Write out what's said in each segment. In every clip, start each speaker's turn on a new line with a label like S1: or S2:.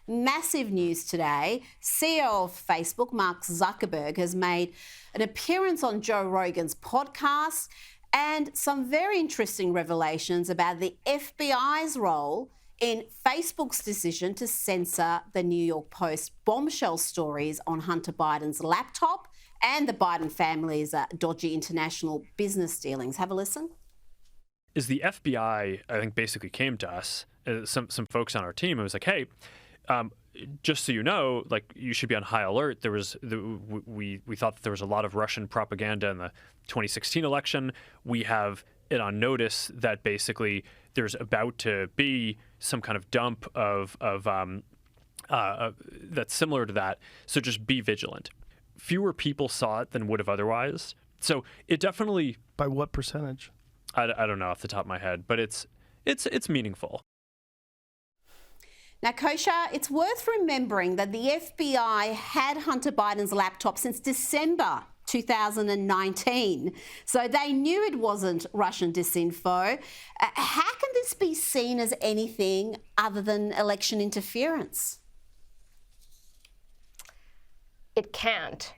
S1: massive news today. CEO of Facebook, Mark Zuckerberg, has made an appearance on Joe Rogan's podcast, and some very interesting revelations about the FBI's role in Facebook's decision to censor the New York Post bombshell stories on Hunter Biden's laptop and the Biden family's dodgy international business dealings. Have a listen.
S2: Is the FBI, I think, basically came to us, some folks on our team, and was like, hey, just so you know, like, you should be on high alert. We thought that there was a lot of Russian propaganda in the 2016 election. We have it on notice that basically there's about to be some kind of dump of that's similar to that. So just be vigilant. Fewer people saw it than would have otherwise. So it definitely.
S3: By what percentage?
S2: I don't know off the top of my head, but it's meaningful.
S1: Now, Kosha, it's worth remembering that the FBI had Hunter Biden's laptop since December 2019. So they knew it wasn't Russian disinfo. How can this be seen as anything other than election interference?
S4: It can't.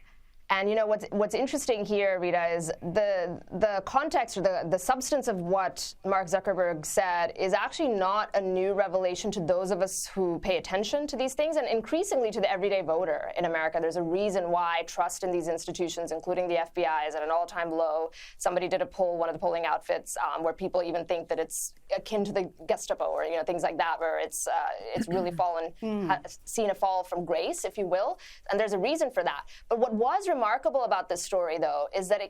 S4: And you know what's interesting here, Rita, is the context or the substance of what Mark Zuckerberg said is actually not a new revelation to those of us who pay attention to these things, and increasingly to the everyday voter in America. There's a reason why trust in these institutions, including the FBI, is at an all-time low. Somebody did a poll, one of the polling outfits, where people even think that it's akin to the Gestapo or things like that, where it's really seen a fall from grace, if you will. And there's a reason for that. But what was remarkable about this story, though, is that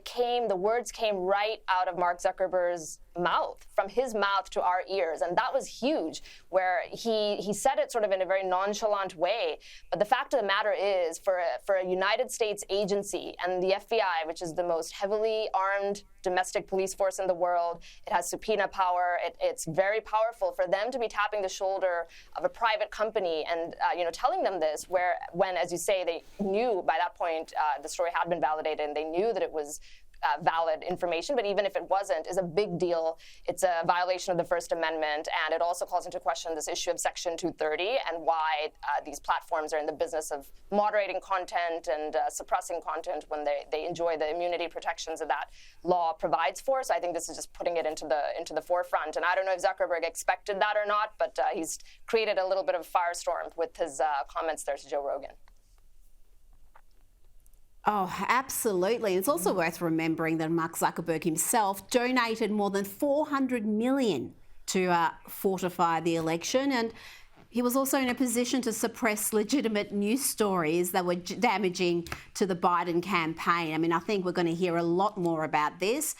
S4: the words came right out of Mark Zuckerberg's mouth, from his mouth to our ears. And that was huge, where he said it sort of in a very nonchalant way. But the fact of the matter is, for a United States agency, and the FBI, which is the most heavily armed domestic police force in the world, it has subpoena power, it's very powerful for them to be tapping the shoulder of a private company and telling them this, when, as you say, they knew by that point the story had been validated, and they knew that it was valid information, but even if it wasn't, is a big deal. It's a violation of the First Amendment, and it also calls into question this issue of Section 230 and why these platforms are in the business of moderating content and suppressing content when they enjoy the immunity protections that law provides for. So I think this is just putting it into the forefront. And I don't know if Zuckerberg expected that or not, but he's created a little bit of a firestorm with his comments there to Joe Rogan.
S1: Oh, absolutely. It's also worth remembering that Mark Zuckerberg himself donated more than $400 million to fortify the election, and he was also in a position to suppress legitimate news stories that were damaging to the Biden campaign. I mean, I think we're going to hear a lot more about this.